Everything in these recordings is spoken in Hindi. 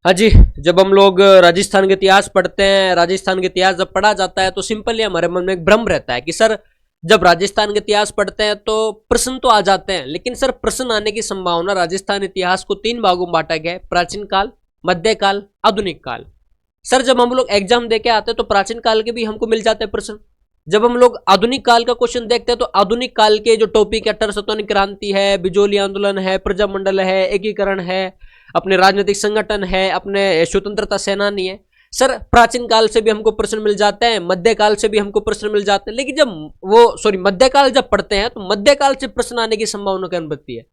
हाँ जी, जब हम लोग राजस्थान के इतिहास पढ़ते हैं, राजस्थान के इतिहास जब पढ़ा जाता है तो सिंपली हमारे मन में एक भ्रम रहता है कि सर जब राजस्थान के इतिहास पढ़ते हैं तो प्रश्न तो आ जाते हैं, लेकिन सर प्रश्न आने की संभावना राजस्थान इतिहास को 3 भागों में बांटा गया है, प्राचीन काल, मध्यकाल, आधुनिक काल। सर जब हम लोग एग्जाम दे के आते हैं तो प्राचीन काल के भी हमको मिल जाते हैं प्रश्न। जब हम लोग आधुनिक काल का क्वेश्चन देखते हैं तो आधुनिक काल के जो टॉपिक है, 1857 क्रांति है, बिजोली आंदोलन है, प्रजामंडल है, एकीकरण है, अपने राजनीतिक संगठन है, अपने स्वतंत्रता सेनानी है। सर प्राचीन काल से भी हमको प्रश्न मिल जाते हैं, मध्यकाल से भी हमको प्रश्न मिल जाते हैं, लेकिन जब मध्यकाल जब पढ़ते हैं तो मध्यकाल से प्रश्न आने की संभावना कम बनती है।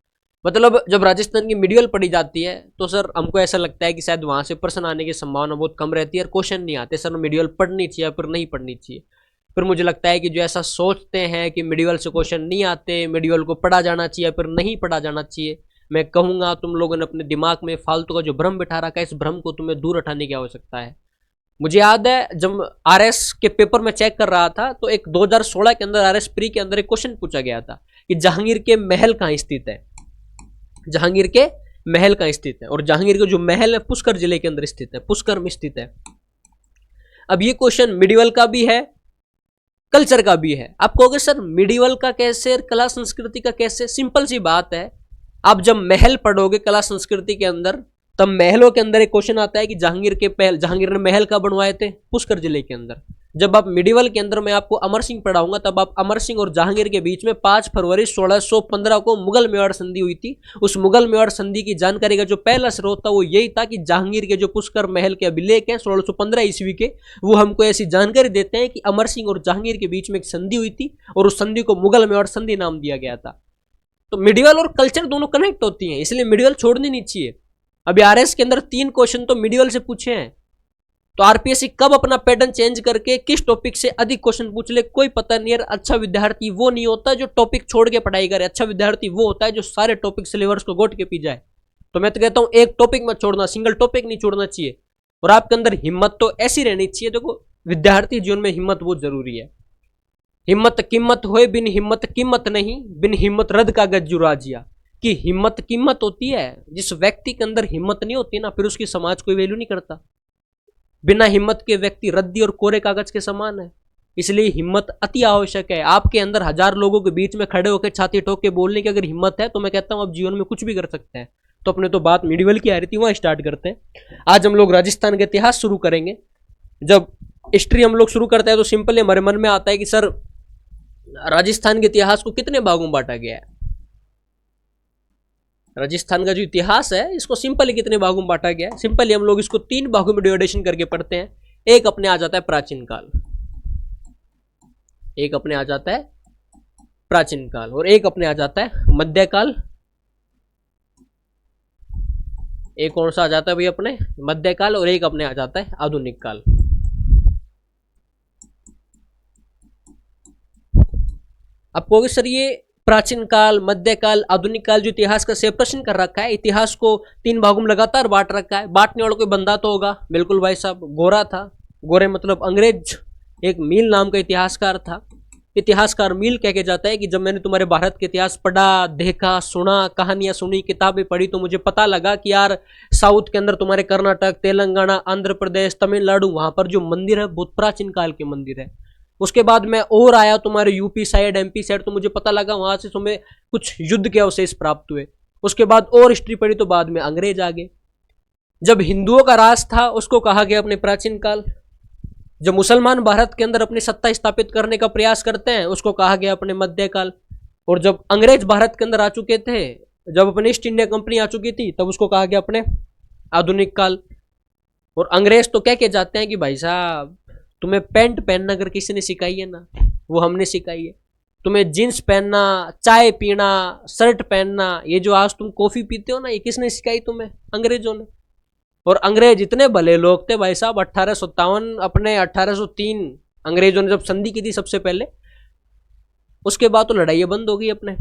मतलब जब राजस्थान की मीडियल पढ़ी जाती है तो सर हमको ऐसा लगता है कि शायद वहां से प्रश्न आने की संभावना बहुत कम रहती है और क्वेश्चन नहीं आते। सर मीडियल पढ़नी चाहिए फिर नहीं पढ़नी चाहिए। फिर मुझे लगता है कि जो ऐसा सोचते हैं कि मीडियल से क्वेश्चन नहीं आते, मीडियल को पढ़ा जाना चाहिए फिर नहीं पढ़ा जाना चाहिए, मैं कहूंगा तुम लोगों ने अपने दिमाग में फालतू का जो भ्रम बिठा रखा है, इस भ्रम को तुम्हें दूर हटाने की आवश्यकता है। मुझे याद है जब आरएस के पेपर में चेक कर रहा था तो एक 2016 के अंदर आरएस प्री के अंदर एक क्वेश्चन पूछा गया था कि जहांगीर के महल कहाँ स्थित है। जहांगीर के महल कहाँ स्थित है, और जहांगीर का जो महल है पुष्कर जिले के अंदर स्थित है, पुष्कर में स्थित है। अब ये क्वेश्चन मिडिवल का भी है, कल्चर का भी है। आप कहोगे सर मिडिवल का कैसे, कला संस्कृति का कैसे? सिंपल सी बात है, आप जब महल पढ़ोगे कला संस्कृति के अंदर तब महलों के अंदर एक क्वेश्चन आता है कि जहांगीर ने महल कब बनवाए थे? पुष्कर जिले के अंदर। जब आप मिडिवल के अंदर मैं आपको अमर सिंह पढ़ाऊंगा तब आप अमर सिंह और जहांगीर के बीच में 5 फरवरी 1615 को मुगल मेवाड़ संधि हुई थी। उस मुगल मेवाड़ संधि की जानकारी का जो पहला स्रोत था वो यही था कि जहांगीर के जो पुष्कर महल के अभिलेख हैं 1615 ईस्वी के, वो हमको ऐसी जानकारी देते हैं कि अमर सिंह और जहांगीर के बीच में एक संधि हुई थी और उस संधि को मुगल मेवाड़ संधि नाम दिया गया था। तो मिडिवल और कल्चर दोनों कनेक्ट होती हैं, इसलिए मिडिवल छोड़नी नहीं चाहिए। अभी आरएस के अंदर 3 क्वेश्चन तो मिडिवल से पूछे हैं, तो आरपीएससी कब अपना पैटर्न चेंज करके किस टॉपिक से अधिक क्वेश्चन पूछ ले कोई पता नहीं है। अच्छा विद्यार्थी वो नहीं होता जो टॉपिक छोड़ के पढ़ाई करे, अच्छा विद्यार्थी वो होता है जो सारे टॉपिक सिलेबस को गोट के पी जाए। तो मैं तो कहता हूं एक टॉपिक मत छोड़ना, सिंगल टॉपिक नहीं छोड़ना चाहिए। और आपके अंदर हिम्मत तो ऐसी रहनी चाहिए। देखो विद्यार्थी जीवन में हिम्मत बहुत जरूरी है। हिम्मत कीमत होए बिन हिम्मत कीमत नहीं, बिन हिम्मत रद्द कागज जुराजिया। कि हिम्मत कीमत होती है, जिस व्यक्ति के अंदर हिम्मत नहीं होती ना फिर उसकी समाज कोई वैल्यू नहीं करता। बिना हिम्मत के व्यक्ति रद्दी और कोरे कागज के समान है। इसलिए हिम्मत अति आवश्यक है। आपके अंदर 1000 लोगों के बीच में खड़े होकर छाती ठोक के बोलने की अगर हिम्मत है तो मैं कहता हूं आप जीवन में कुछ भी कर सकते हैं। तो अपने तो बात मिडिवल की आ रही थी, वहां स्टार्ट करते हैं। आज हम लोग राजस्थान का इतिहास शुरू करेंगे। जब हिस्ट्री हम लोग शुरू करते हैं तो सिंपली हमारे मन में आता है कि सर राजस्थान के इतिहास को कितने भागों में बांटा गया है। राजस्थान का जो इतिहास है इसको सिंपली कितने भागों में बांटा गया है। सिंपली हम लोग इसको 3 भागों में डिवाइडेशन करके पढ़ते हैं। एक अपने आ जाता है प्राचीन काल, एक अपने आ जाता है प्राचीन काल, और एक अपने आ जाता है मध्यकाल। एक कौन सा आ जाता है भाई अपने? मध्यकाल। और एक अपने आ जाता है आधुनिक काल। आप कहोगे सर ये प्राचीन काल, मध्यकाल, आधुनिक काल जो इतिहास का सेपरेशन कर रखा है, इतिहास को 3 भागों में लगातार बांट रखा है, बांटने वाला कोई बंदा तो होगा। बिल्कुल भाई साहब, गोरा था। गोरे मतलब अंग्रेज, एक मील नाम का इतिहासकार था। इतिहासकार मील कह के जाता है कि जब मैंने तुम्हारे भारत के इतिहास पढ़ा, देखा, सुना, कहानियां सुनी, किताबें पढ़ी तो मुझे पता लगा कि यार साउथ के अंदर तुम्हारे कर्नाटक, तेलंगाना, आंध्र प्रदेश, तमिलनाडु, वहां पर जो मंदिर है बहुत प्राचीन काल के मंदिर है। उसके बाद मैं और आया तुम्हारे यूपी साइड, एमपी साइड, तो मुझे पता लगा वहां से तुम्हें कुछ युद्ध के अवशेष प्राप्त हुए। उसके बाद और हिस्ट्री पढ़ी तो बाद में अंग्रेज आ गए। जब हिंदुओं का राज था उसको कहा गया अपने प्राचीन काल। जब मुसलमान भारत के अंदर अपनी सत्ता स्थापित करने का प्रयास करते हैं उसको कहा गया अपने मध्यकाल। और जब अंग्रेज भारत के अंदर आ चुके थे, जब अपनी ईस्ट इंडिया कंपनी आ चुकी थी, तब उसको कहा गया अपने आधुनिक काल। और अंग्रेज तो कह के जाते हैं कि भाई साहब तुम्हें पैंट पहनना अगर किसी ने सिखाई है ना, वो हमने सिखाई है। तुम्हें जींस पहनना, चाय पीना, शर्ट पहनना, ये जो आज तुम कॉफी पीते हो ना, ये किसने सिखाई तुम्हें? अंग्रेजों ने। और अंग्रेज इतने भले लोग थे भाई साहब, 1857 अपने 1803 अंग्रेजों ने जब संधि की थी सबसे पहले, उसके बाद तो लड़ाइयाँ बंद हो गई अपने।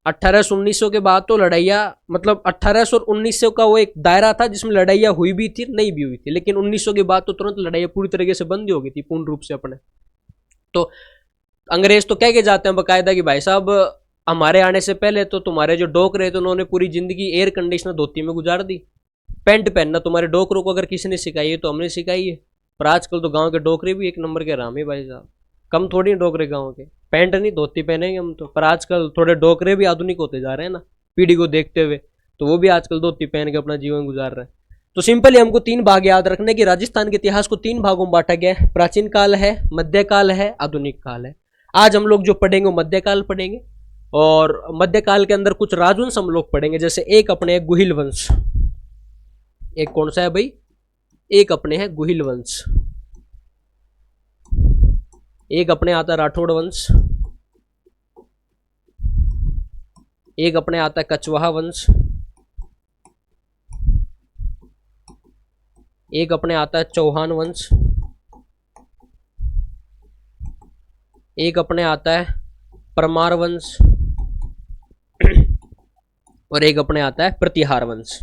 1800-1900 के बाद तो लड़ाइयाँ, मतलब 1800 और 1900 का वो एक दायरा था जिसमें लड़ाइयाँ हुई भी थी, नहीं भी हुई थी। लेकिन 1900 के बाद तो तुरंत लड़ाइयाँ पूरी तरीके से बंद हो गई थी पूर्ण रूप से अपने। तो अंग्रेज तो कह के जाते हैं बाकायदा कि भाई साहब हमारे आने से पहले तो तुम्हारे जो डोकरे थे उन्होंने पूरी जिंदगी एयर कंडीशनर धोती में गुजार दी। पैंट पहनना तुम्हारे डोकरों को अगर किसी ने सिखाई है तो हमने सिखाई है। पर आजकल तो गांव के डोकरे भी एक नंबर के राम है भाई साहब, कम थोड़ी डोकरे गांव के। पैंट नहीं धोती पहनेंगे हम तो, पर आजकल थोड़े डोकरे भी आधुनिक होते जा रहे हैं ना पीढ़ी को देखते हुए, तो वो भी आजकल धोती पहन के अपना जीवन गुजार रहे हैं। तो सिंपली हमको 3 भाग याद रखने की, राजस्थान के इतिहास को 3 भागों में बांटा गया है, प्राचीन काल है, मध्यकाल है, आधुनिक काल है। आज हम लोग जो पढ़ेंगे वो मध्यकाल पढ़ेंगे, और मध्यकाल के अंदर कुछ राजवंश हम लोग पढ़ेंगे। जैसे एक अपने गुहिल वंश, एक कौन सा है भाई, एक अपने है गुहिल वंश, एक अपने आता है राठौड़ वंश, एक अपने आता है कछवाहा वंश, एक अपने आता है चौहान वंश, एक अपने आता है परमार वंश, और एक अपने आता है प्रतिहार वंश।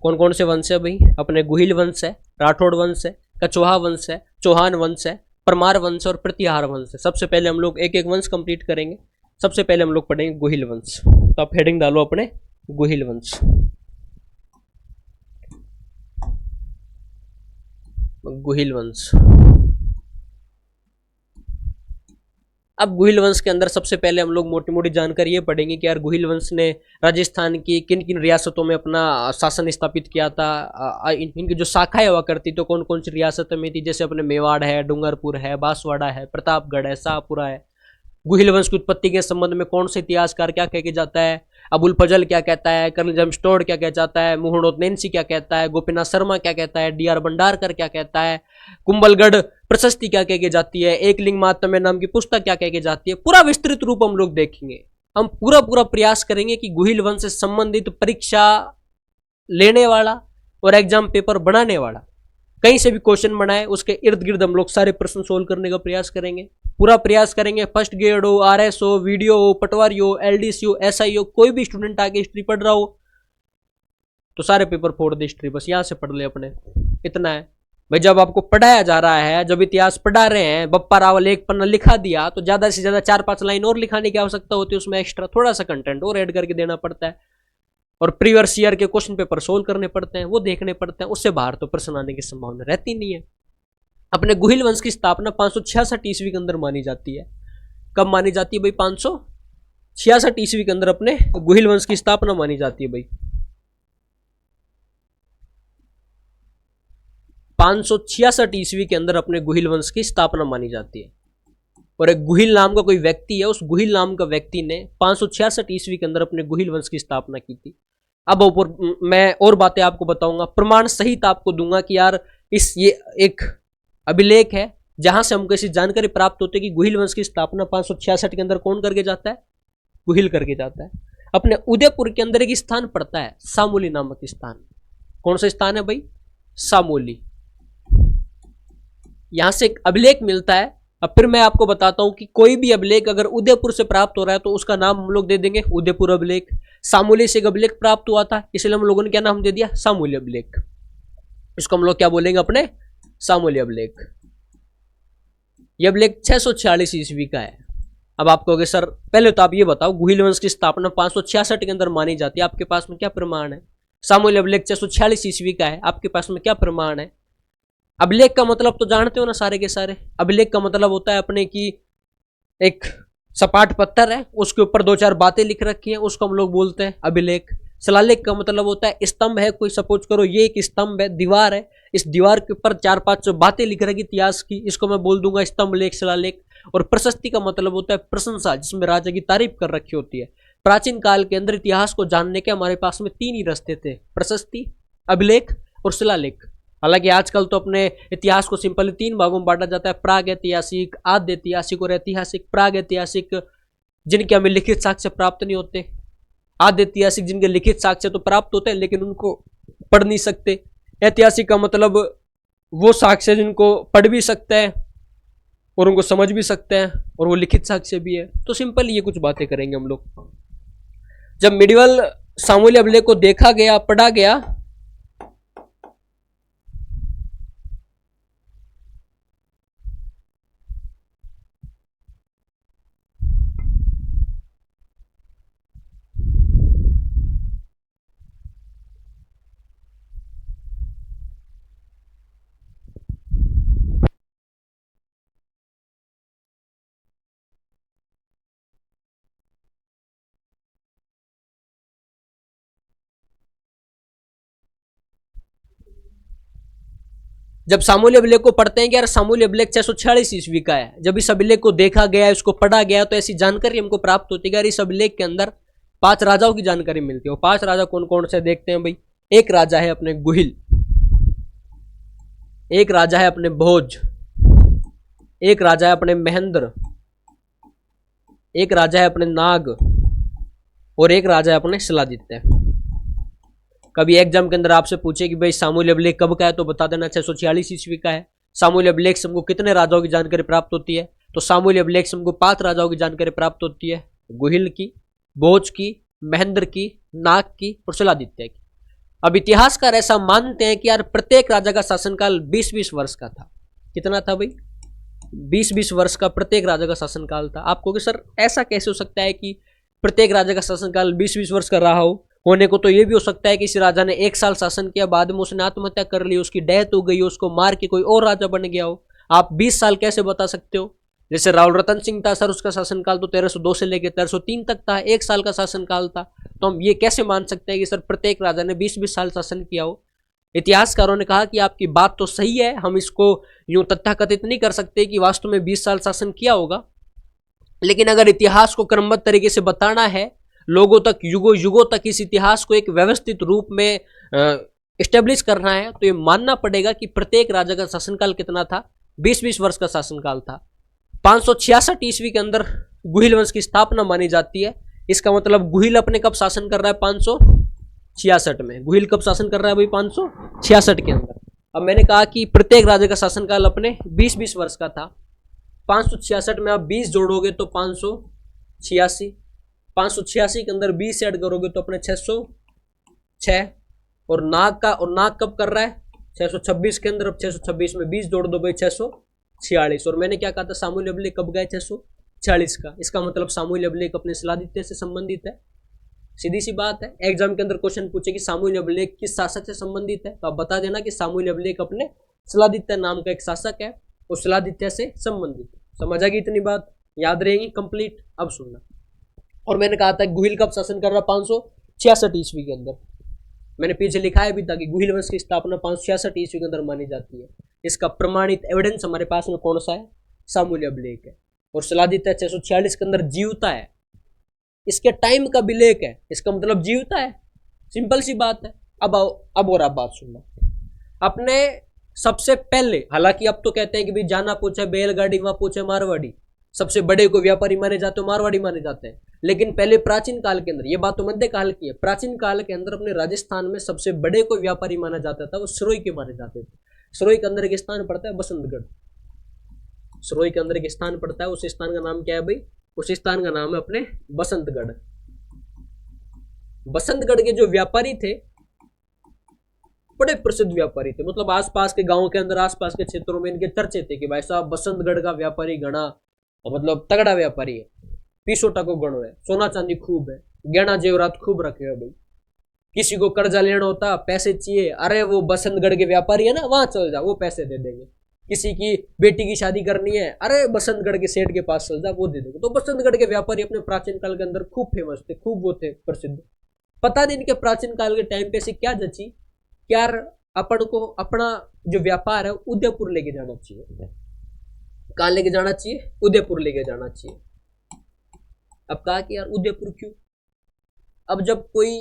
कौन कौन से वंश है भाई, अपने गुहिल वंश है, राठौड़ वंश है, कछवाहा वंश है, चौहान वंश है, परमार वंश और प्रतिहार वंश है। सबसे पहले हम लोग एक एक वंश कंप्लीट करेंगे। सबसे पहले हम लोग पढ़ेंगे गुहिल वंश, तो आप हेडिंग डालो अपने गुहिल वंश। गुहिल वंश, अब गुहिल वंश के अंदर सबसे पहले हम लोग मोटी मोटी जानकारी ये पढ़ेंगे कि यार गुहिल वंश ने राजस्थान की किन किन रियासतों में अपना शासन स्थापित किया था। इनकी जो शाखाएं हुआ करती तो कौन कौन सी रियासतों में थी, जैसे अपने मेवाड़ है, डूंगरपुर है, बांसवाड़ा है, प्रतापगढ़ है, शाहपुरा है। गुहिल वंश की उत्पत्ति के संबंध में कौन से इतिहासकार क्या कह के जाता है, अबुल फजल क्या कहता है, कर्नल जेम्स टोड क्या कह जाता है, मुहम्मद नैन्सी क्या कहता है, गोपीनाथ शर्मा क्या कहता है, डी आर भंडारकर क्या कहता है, कुंभलगढ़ प्रशस्ति क्या कह के जाती है, एक लिंग महात्म्य नाम की पुस्तक क्या कह के जाती है। पूरा विस्तृत रूप हम लोग देखेंगे। हम पूरा पूरा प्रयास करेंगे कि गुहिल वंश से संबंधित परीक्षा लेने वाला और एग्जाम पेपर बनाने वाला कहीं से भी क्वेश्चन बनाए, उसके इर्द गिर्द हम लोग सारे प्रश्न सोल्व करने का प्रयास करेंगे। पूरा प्रयास करेंगे। फर्स्ट ग्रेड हो, आरएस हो, वीडियो हो, पटवारी हो, एलडीसी हो, एसआई हो, कोई भी स्टूडेंट आगे हिस्ट्री पढ़ रहा हो तो सारे पेपर फोड़ दे हिस्ट्री, बस यहां से पढ़ ले अपने, इतना है भाई। जब आपको पढ़ाया जा रहा है, जब इतिहास पढ़ा रहे हैं, बप्पा रावल एक पन्ना लिखा दिया तो ज्यादा से ज्यादा 4-5 लाइन और लिखाने की आवश्यकता होती है, उसमें एक्स्ट्रा थोड़ा सा कंटेंट और ऐड करके देना पड़ता है, और प्रीवियस ईयर के क्वेश्चन पेपर सोल्व करने पड़ते हैं, वो देखने पड़ते हैं। उससे बाहर तो प्रश्न आने की संभावना रहती नहीं है। अपने गुहिल वंश की स्थापना 566 ईस्वी के अंदर मानी जाती है। कब मानी जाती है भाई, 566 ईस्वी के अंदर अपने गुहिल वंश की स्थापना मानी जाती है भाई। 566 ईस्वी के अंदर अपने गुहिल वंश की स्थापना मानी जाती है, और एक गुहिल नाम का कोई व्यक्ति है, उस गुहिल नाम का व्यक्ति ने 566 ईस्वी के अंदर अपने गुहिल वंश की स्थापना की थी। अब ऊपर मैं और बातें आपको बताऊंगा, प्रमाण सहित आपको दूंगा कि यार ये एक अभिलेख है जहां से हमको ऐसी जानकारी प्राप्त होती है कि गुहिल वंश की स्थापना 566 के अंदर कौन करके जाता है, गुहिल करके जाता है। अपने उदयपुर के अंदर एक स्थान पड़ता है, सामोली नामक स्थान। कौन सा स्थान है भाई, सामोली। यहां से एक अभिलेख मिलता है। अब फिर मैं आपको बताता हूं कि कोई भी अभिलेख अगर उदयपुर से प्राप्त हो रहा है तो उसका नाम हम लोग दे देंगे उदयपुर अभिलेख। सामोली से एक अभिलेख प्राप्त हुआ था, इसलिए हम लोगों ने क्या नाम दे दिया, सामोली अभिलेख। इसको हम लोग क्या बोलेंगे, अपने सामोली अभिलेख। यह अभिलेख 646 ईस्वी का है। अब आप कहोगे सर पहले तो आप ये बताओ, गुहिल वंश की स्थापना 566 के अंदर मानी जाती है, आपके पास में क्या प्रमाण है। सामोली अभिलेख 646 ईस्वी का है, आपके पास में क्या प्रमाण है। अभिलेख का मतलब तो जानते हो ना सारे के सारे। अभिलेख का मतलब होता है अपने की एक सपाट पत्थर है, उसके ऊपर 2-4 बातें लिख रखी हैं, उसको हम लोग बोलते हैं अभिलेख। शिलालेख का मतलब होता है स्तंभ है, कोई सपोज करो ये एक स्तंभ है, दीवार है, इस दीवार के ऊपर 4-5 बातें लिख रखी इतिहास की, इसको मैं बोल दूंगा स्तंभ लेख, शिलालेख। और प्रशस्ति का मतलब होता है प्रशंसा, जिसमें राजा की तारीफ कर रखी होती है। प्राचीन काल के अंदर इतिहास को जानने के हमारे पास में 3 ही रास्ते थे, प्रशस्ति, अभिलेख और शिलालेख। हालांकि आजकल तो अपने इतिहास को सिंपली 3 भागों में बांटा जाता है, प्राग ऐतिहासिक, आद्य ऐतिहासिक और ऐतिहासिक। प्राग ऐतिहासिक जिनके हमें लिखित साक्ष्य प्राप्त नहीं होते, आद्य ऐतिहासिक जिनके लिखित साक्ष्य तो प्राप्त होते हैं लेकिन उनको पढ़ नहीं सकते। ऐतिहासिक का मतलब वो साक्ष्य जिनको पढ़ भी सकते हैं और उनको समझ भी सकते हैं और वो लिखित साक्ष्य भी है। तो सिंपल ये कुछ बातें करेंगे हम लोग। जब मिडिवल सामूल्य अभिलेख को देखा गया, पढ़ा गया, जब सामूल्य अभिलेख को पढ़ते हैं कि यार सामूल्य अभिलेख 646 ईस्वी का है, जब इस अभिलेख को देखा गया, इसको पढ़ा गया, तो ऐसी जानकारी हमको प्राप्त होती है कि यार इस अभिलेख के अंदर 5 राजाओं की जानकारी मिलती है। वो 5 राजा कौन कौन से देखते हैं भाई। एक राजा है अपने गुहिल, एक राजा है अपने भोज, एक राजा है अपने महेंद्र, एक राजा है अपने नाग, और एक राजा है अपने शिलादित्य। कभी एग्जाम के अंदर आपसे पूछे कि भाई सामूल्य अभिलेख कब का है, तो बता देना 646 ईस्वी का है। सामूल्य अभिलेख से हमको कितने राजाओं की जानकारी प्राप्त होती है, तो सामूल्य अभिलेख से हमको 5 राजाओं की जानकारी प्राप्त होती है, गुहिल की, भोज की, महेंद्र की, नाग की और शिलादित्य की। अब इतिहासकार ऐसा मानते हैं कि यार प्रत्येक राजा का शासनकाल 20-20 वर्ष का था। कितना था भाई, 20-20 वर्ष का प्रत्येक राजा का शासनकाल था। आपको कि सर ऐसा कैसे हो सकता है कि प्रत्येक राजा का शासनकाल 20-20 वर्ष का रहा हो। होने को तो ये भी हो सकता है कि इस राजा ने 1 साल शासन किया, बाद में उसने आत्महत्या कर ली, उसकी डेथ हो गई, उसको मार के कोई और राजा बन गया हो। आप 20 साल कैसे बता सकते हो। जैसे राहुल रतन सिंह था सर, उसका शासनकाल तो 1302 से लेकर 1303 तक था, 1 साल का शासनकाल था। तो हम ये कैसे मान सकते हैं कि सर प्रत्येक राजा ने 20-20 साल शासन किया हो। इतिहासकारों ने कहा कि आपकी बात तो सही है, हम इसको यूं तथ्याकथित नहीं कर सकते कि वास्तव में 20 साल शासन किया होगा, लेकिन अगर इतिहास को क्रमबद्ध तरीके से बताना है, लोगों तक, युगों युगों तक इस इतिहास को एक व्यवस्थित रूप में इस्टेब्लिश करना है, तो ये मानना पड़ेगा कि प्रत्येक राजा का शासनकाल कितना था, 20-20 वर्ष का शासनकाल था। 566 ईस्वी के अंदर गुहिल वंश की स्थापना मानी जाती है। इसका मतलब गुहिल अपने कब शासन कर रहा है, 566 में। गुहिल कब शासन कर रहा है भाई, 566 के अंदर। अब मैंने कहा कि प्रत्येक राजा का शासनकाल अपने 20-20 वर्ष का था। 566 में आप 20 जोड़ोगे तो 586, 586 के अंदर 20 ऐड करोगे तो अपने 606, और नाग कब कर रहा है, 626 के अंदर। अब 626 में 20 जोड़ दो भाई, 646। और मैंने क्या कहा था, सामूल्य अभिलेख कब का है, 646 का। इसका मतलब सामूल्य अभिलेख अपने शिलादित्य से संबंधित है। सीधी सी बात है। एग्जाम के अंदर क्वेश्चन पूछे कि सामूल्य अभिलेख किस शासक से संबंधित है, तो आप बता देना कि सामूल्य अभिलेख अपने शिलादित्य नाम का एक शासक है, वो शिलादित्य से संबंधित है। समझ आ गई इतनी बात, याद रहेगी कंप्लीट। अब सुनना, और मैंने कहा था गुहिल कब शासन कर रहा, 566 ईस्वी के अंदर। मैंने पीछे लिखा है भी था कि गुहिल वंश की स्थापना 566 ईस्वी के अंदर मानी जाती है। इसका प्रमाणित एविडेंस हमारे पास में कौन सा है, सामूल्य अभिलेख है। और शिलादित्य 646 के अंदर जीवता है, इसके टाइम का अभिलेख है, इसका मतलब जीवता है। सिंपल सी बात है। अब और आप बात सुनना। अपने सबसे पहले, हालांकि अब तो कहते हैं कि भाई जाना पूछे बैलगाड़ी, वहां पूछे मारवाड़ी, सबसे बड़े को व्यापारी माने जाते हो, मारवाड़ी माने जाते हैं। लेकिन पहले प्राचीन काल के अंदर, ये बात तो मध्य काल की है, प्राचीन काल के अंदर अपने राजस्थान में सबसे बड़े को व्यापारी माना जाता था, वो सरोई के माने जाते थे। सरोई के अंदर एक स्थान पड़ता है बसंतगढ़, सरोई के अंदर एक स्थान पड़ता है, उस स्थान का नाम क्या है भाई, उस स्थान का नाम है अपने बसंतगढ़। बसंतगढ़ के जो व्यापारी थे, बड़े प्रसिद्ध व्यापारी थे, मतलब आसपास के गांवों के अंदर, आसपास के क्षेत्रों में इनके चर्चे थे कि भाई साहब बसंतगढ़ का व्यापारी घना मतलब तगड़ा व्यापारी है, पीसोटा को गणो है, सोना चांदी खूब है, गहना जेवरात खूब रखे है भाई। किसी को कर्जा लेना होता, पैसे चाहिए, अरे वो बसंतगढ़ के व्यापारी है ना, वहां चल जा, वो पैसे दे देंगे। किसी की बेटी की शादी करनी है, अरे बसंतगढ़ के सेठ के पास चल जा, वो दे देंगे। तो बसंतगढ़ के व्यापारी अपने प्राचीन काल के अंदर खूब फेमस थे, खूब वो थे प्रसिद्ध। पता नहीं इनके प्राचीन काल के टाइम पे से क्या जची, यार अपन को अपना जो व्यापार है उदयपुर लेके जाना चाहिए। कहाँ लेके जाना चाहिए, उदयपुर लेके जाना चाहिए। अब कहा कि यार उदयपुर क्यों, अब जब कोई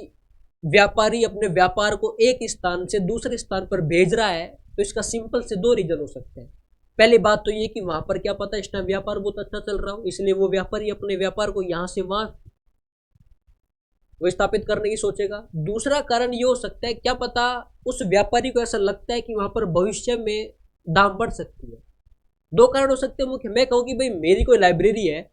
व्यापारी अपने व्यापार को एक स्थान से दूसरे स्थान पर भेज रहा है, तो इसका सिंपल से 2 रीजन हो सकते हैं। पहली बात तो ये कि वहां पर क्या पता इस टाइम व्यापार बहुत अच्छा चल रहा हो, इसलिए वो व्यापारी अपने व्यापार को यहां से वहां विस्थापित करने की सोचेगा। दूसरा कारण ये हो सकता है, क्या पता उस व्यापारी को ऐसा लगता है कि वहां पर भविष्य में दाम बढ़ सकती है। 2 कारण हो सकते हैं मुख्य। मैं कहूँ कि भाई मेरी कोई लाइब्रेरी है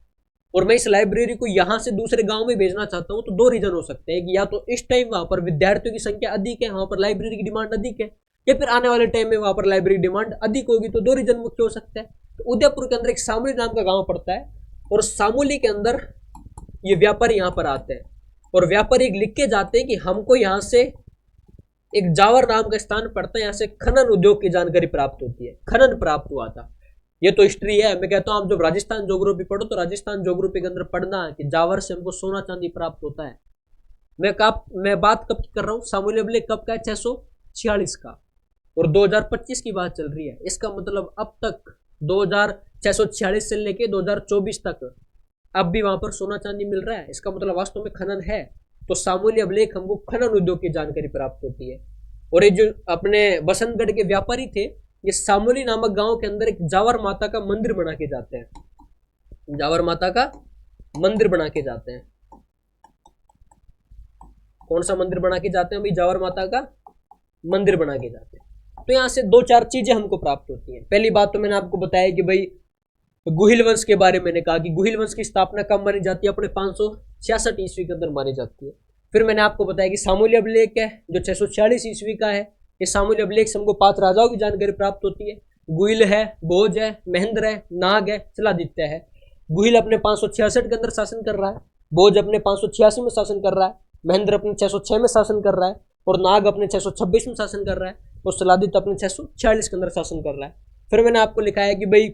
और मैं इस लाइब्रेरी को यहां से दूसरे गांव में भेजना चाहता हूं, तो 2 रीजन हो सकते हैं कि या तो इस टाइम वहां पर विद्यार्थियों की संख्या अधिक है, वहां पर लाइब्रेरी की डिमांड अधिक है, या फिर आने वाले टाइम में वहां पर लाइब्रेरी डिमांड अधिक होगी। तो 2 रीजन मुख्य हो सकते हैं। तो उदयपुर के अंदर एक सामूली नाम का गांव पड़ता है, और सामूली के अंदर ये व्यापारी यहाँ पर आते हैं, और व्यापारी लिख के जाते हैं कि हमको यहाँ से एक जावर नाम का स्थान पड़ता है, यहाँ से खनन उद्योग की जानकारी प्राप्त होती है, खनन प्राप्त हुआ था। ये तो हिस्ट्री है। मैं कहता हूँ आप जब राजस्थान ज्योग्राफी पढ़ो तो राजस्थान ज्योग्राफी के अंदर पढ़ना है कि जावर से हमको सोना चांदी प्राप्त होता है। मैं बात कब की कर रहा हूँ, सामूल्य अभिलेख कब का है, 646 का। और 2025 की बात चल रही है। इसका मतलब अब तक 2646 से लेके 2024 तक अब भी वहां पर सोना चांदी मिल रहा है। इसका मतलब वास्तव में खनन है। तो सामूल्य अभिलेख हमको खनन उद्योग की जानकारी प्राप्त होती है। और ये जो अपने बसंतगढ़ के व्यापारी थे, ये सामूली नामक गांव के अंदर एक जावर माता का मंदिर बना के जाते हैं। जावर माता का मंदिर बना के जाते हैं। कौन सा मंदिर बना के जाते हैं भाई? जावर माता का मंदिर बना के जाते हैं। तो यहां से दो चार चीजें हमको प्राप्त होती हैं। पहली बात तो मैंने आपको बताया कि भाई गुहिल वंश के बारे में मैंने कहा कि गुहिल वंश की स्थापना कब मानी जाती है? अपने 566 ईस्वी के अंदर मानी जाती है। फिर मैंने आपको बताया कि सामूल्य अभिलेख है जो 646 ईस्वी का है। ये सामूल्य अभिलेख से हमको 5 राजाओं की जानकारी प्राप्त होती है। गुहिल है, भोज है, महेंद्र है, नाग है, चलादित्य है। गुहिल अपने 566 के अंदर शासन कर रहा है, भोज अपने 586 में शासन कर रहा है, महेंद्र अपने 606 में शासन कर रहा है, और नाग अपने 626 में शासन कर रहा है, और चलादित्य अपने 646 के अंदर शासन कर रहा है। फिर मैंने आपको लिखा है कि भाई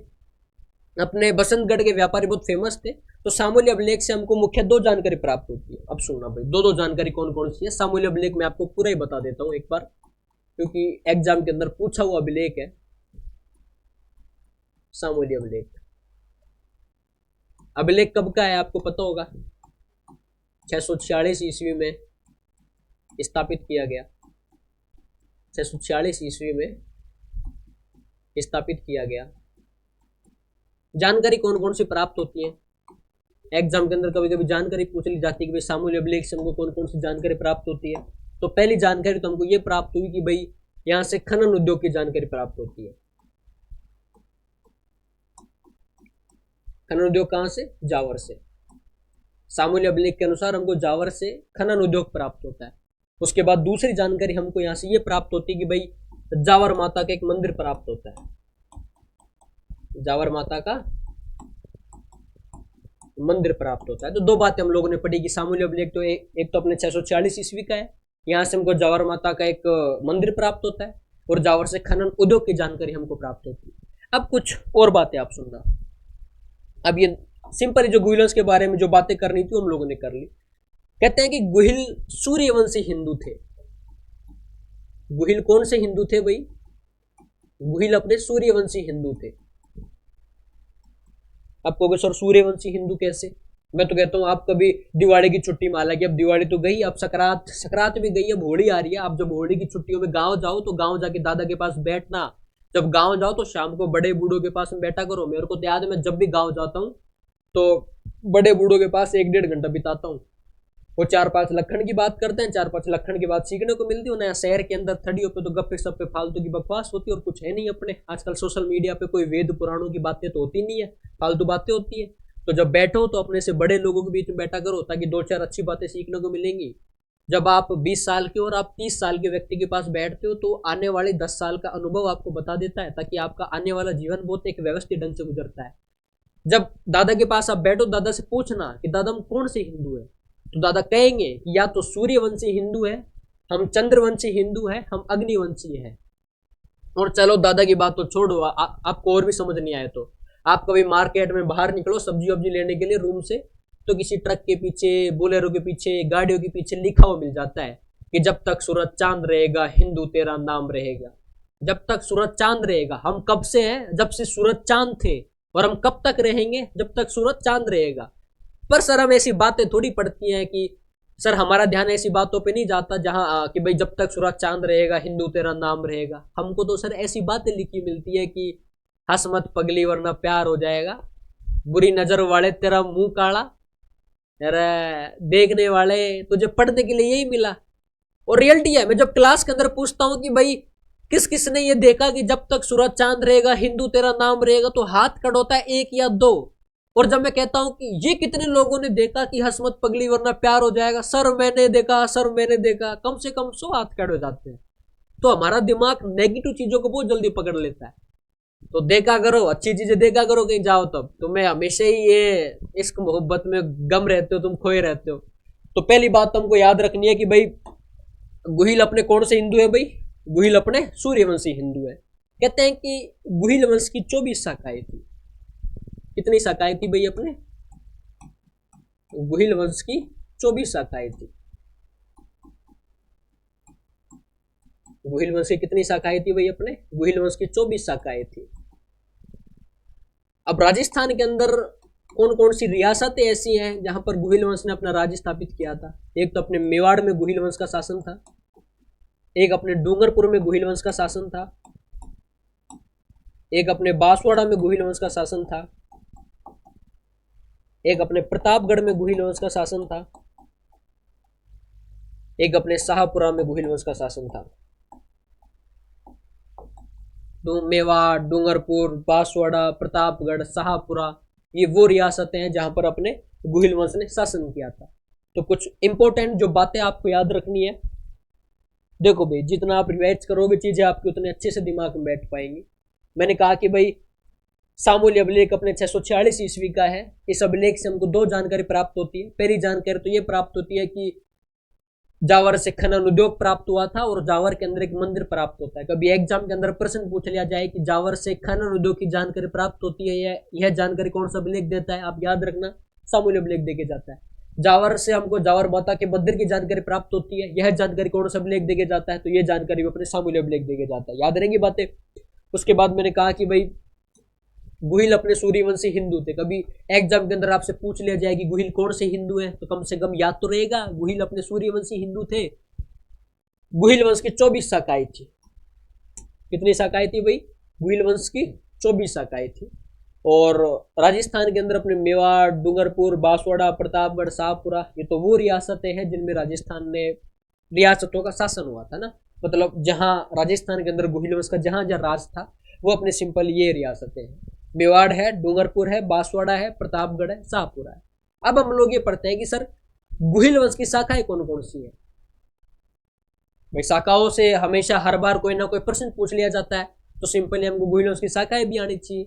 अपने बसंतगढ़ के व्यापारी बहुत फेमस थे। तो सामूल्य अभिलेख से हमको मुख्य 2 जानकारी प्राप्त होती है। अब सुनना भाई, दो जानकारी कौन कौन सी है। सामूल्य अभिलेख में आपको पूरा ही बता देता हूं एक बार, क्योंकि एग्जाम के अंदर पूछा हुआ अभिलेख है सामूल्य अभिलेख। अभिलेख कब का है आपको पता होगा? 646 ईस्वी में स्थापित किया गया। 646 ईस्वी में स्थापित किया गया। जानकारी कौन कौन सी प्राप्त होती है? एग्जाम के अंदर कभी कभी जानकारी पूछ ली जाती है कि भाई सामूल्य अभिलेख से हमको कौन कौन सी जानकारी प्राप्त होती है। तो पहली जानकारी तो हमको ये प्राप्त हुई कि भाई यहां से खनन उद्योग की जानकारी प्राप्त होती है। खनन उद्योग कहां से? जावर से। सामूल्य अभिलेख के अनुसार हमको जावर से खनन उद्योग प्राप्त होता है। उसके बाद दूसरी जानकारी हमको यहां से ये प्राप्त होती है कि भाई जावर माता का एक मंदिर प्राप्त होता है। जावर माता का मंदिर प्राप्त होता है। तो 2 बातें हम लोगों ने पढ़ी कि सामूल्य अभिलेख तो एक तो अपने 646 ईस्वी का है, यहां से हमको जावर माता का एक मंदिर प्राप्त होता है, और जावर से खनन उद्योग की जानकारी हमको प्राप्त होती है। अब कुछ और बातें आप सुनना। अब ये सिंपल जो गुहिल के बारे में जो बातें करनी थी हम लोगों ने कर ली। कहते हैं कि गुहिल सूर्यवंशी हिंदू थे। गुहिल कौन से हिंदू थे भाई? गुहिल अपने सूर्यवंशी हिंदू थे। आप कहोगे सर सूर्यवंशी हिंदू कैसे? मैं तो कहता हूं आप कभी दिवाली की छुट्टी में, हालांकि अब दिवाली तो गई, अब सकरात भी गई, अब होली आ रही है। आप जब होली की छुट्टियों में गांव जाओ तो गांव जाके दादा के पास बैठना। जब गांव जाओ तो शाम को बड़े बूढ़ों के पास में बैठा करो। मेरे को तो याद है, मैं जब भी गांव जाता हूँ तो बड़े बूढ़ों के पास 1-1.5 घंटा बिताता हूँ। वो 4-5 लखन की बात करते हैं, 4-5 लखन की बात सीखने को मिलती है। नया शहर के अंदर थड़ियों पे तो गप्पे सप्पे फालतू की बकवास होती है और कुछ है नहीं अपने। आजकल सोशल मीडिया पे कोई वेद पुराणों की बातें तो होती नहीं है, फालतू बातें होती है। तो जब बैठो तो अपने से बड़े लोगों के बीच में बैठा करो, ताकि 2-4 अच्छी बातें सीखने को मिलेंगी। जब आप 20 साल के और आप 30 साल के व्यक्ति के पास बैठते हो तो आने वाले 10 साल का अनुभव आपको बता देता है, ताकि आपका आने वाला जीवन बहुत एक व्यवस्थित ढंग से गुजरता है। जब दादा के पास आप बैठो, दादा से पूछना कि दादा हम कौन से हिंदू है, तो दादा कहेंगे कि या तो सूर्यवंशी हिंदू है, हम चंद्रवंशी हिंदू है, हम अग्निवंशी है। और चलो दादा की बात तो छोड़ो, आपको और भी समझ नहीं आए तो आप कभी मार्केट में बाहर निकलो सब्जी वब्जी लेने के लिए रूम से, तो किसी ट्रक के पीछे, बोलेरो के पीछे, गाड़ियों के पीछे लिखा हुआ मिल जाता है कि जब तक सूरज चांद रहेगा हिंदू तेरा नाम रहेगा। जब तक सूरज चांद रहेगा। हम कब से हैं? जब से सूरज चांद थे। और हम कब तक रहेंगे? जब तक सूरज चांद रहेगा। पर सर हम ऐसी बातें थोड़ी पढ़ती हैं कि सर हमारा ध्यान ऐसी बातों पे नहीं जाता जहां कि भाई जब तक सूरज चांद रहेगा हिंदू तेरा नाम रहेगा। हमको तो सर ऐसी बातें लिखी मिलती है कि हंस मत पगली वरना प्यार हो जाएगा, बुरी नजर वाले तेरा मुंह काला, अरे देखने वाले तुझे पढ़ने के लिए यही मिला। और रियलिटी है, मैं जब क्लास के अंदर पूछता हूं कि भाई किस किस ने ये देखा कि जब तक सूरज चांद रहेगा हिंदू तेरा नाम रहेगा, तो हाथ खड़ा होता है 1 या 2। और जब मैं कहता हूं कि ये कितने लोगों ने देखा कि हंस मत पगली वरना प्यार हो जाएगा, सर मैंने देखा, सर मैंने देखा, कम से कम 100 हाथ खड़े हो जाते हैं। तो हमारा दिमाग नेगेटिव चीजों को बहुत जल्दी पकड़ लेता है। तो देखा करो, अच्छी चीजें देखा करो कहीं जाओ तब। तुम्हें हमेशा ही ये इश्क मोहब्बत में गम रहते हो, तुम खोए रहते हो। तो पहली बात तो हमको याद रखनी है कि भाई गुहिल अपने कौन से हिंदू है भाई? गुहिल अपने सूर्यवंशी हिंदू है। कहते हैं कि गुहिल वंश की 24 शाखाएं थी। कितनी शाखाएं थी भाई? अपने गुहिल वंश की 24 शाखाएं थी। गुहिल वंश की कितनी शाखाएं थी भाई? अपने गुहिल वंश की 24 शाखाएं थी। अब राजस्थान के अंदर कौन कौन सी रियासतें ऐसी हैं जहां पर गुहिल वंश ने अपना राज्य स्थापित किया था? एक तो अपने मेवाड़ में गुहिल वंश का शासन था, एक अपने डूंगरपुर में गुहिल वंश का शासन था, एक अपने बांसवाड़ा में गुहिल वंश का शासन था, एक अपने प्रतापगढ़ में गुहिल वंश का शासन था, एक अपने शाहपुरा में गुहिल वंश का शासन था। मेवाड़, डूंगरपुर, बांसवाड़ा, प्रतापगढ़, शाहपुरा, ये वो रियासतें हैं जहां पर अपने गुहिल वंश ने शासन किया था। तो कुछ इंपॉर्टेंट जो बातें आपको याद रखनी है, देखो भाई जितना आप रिवाइज करोगे चीजें आपकी उतने अच्छे से दिमाग में बैठ पाएंगी। मैंने कहा कि भाई सामूल्य अभिलेख अपने 646 ईस्वी का है। इस अभिलेख से हमको दो जानकारी प्राप्त होती है। पहली जानकारी तो ये प्राप्त होती है कि जावर से खनन उद्योग प्राप्त हुआ था और जावर के अंदर एक मंदिर प्राप्त होता है। कभी एग्जाम के अंदर प्रश्न पूछ लिया जाए कि जावर से खनन उद्योग की जानकारी प्राप्त होती है, यह जानकारी कौन सा अभिलेख देता है, आप याद रखना सामूल्य अभिलेख देके जाता है। जावर से हमको जावर माता के मंदिर की जानकारी प्राप्त होती है, यह जानकारी कौन सा अभिलेख देके जाता है, तो यह जानकारी अपने सामूल्य अभिलेख देके जाता है। याद रहेंगी बातें। उसके बाद मैंने कहा कि भाई गुहिल अपने सूर्यवंशी हिंदू थे। कभी एग्जाम के अंदर आपसे पूछ लिया जाए कि गुहिल कौन से हिंदू हैं, तो कम से कम याद तो रहेगा गुहिल अपने सूर्यवंशी हिंदू थे। गुहिल वंश की 24 शाखाएं थी। कितनी शाखाएं थी भाई? गुहिल वंश की 24 शाखाएं थी। और राजस्थान के अंदर अपने मेवाड़, डूंगरपुर, बांसवाड़ा, प्रतापगढ़, शाहपुरा, ये तो वो रियासतें हैं जिनमें राजस्थान ने रियासतों का शासन हुआ था ना। मतलब जहां राजस्थान के अंदर गुहिल वंश का जहां जहां राज था वो अपने सिंपल ये रियासतें हैं। मेवाड़ है, डूंगरपुर है, बांसवाड़ा है, प्रतापगढ़ है, शाहपुरा है। अब हम लोग ये पढ़ते हैं कि सर गुहिल वंश की शाखाएं कौन कौन सी है। भाई शाखाओं से हमेशा हर बार कोई ना कोई प्रश्न पूछ लिया जाता है, तो सिंपली हमको गुहिल वंश की शाखाएं भी आनी चाहिए।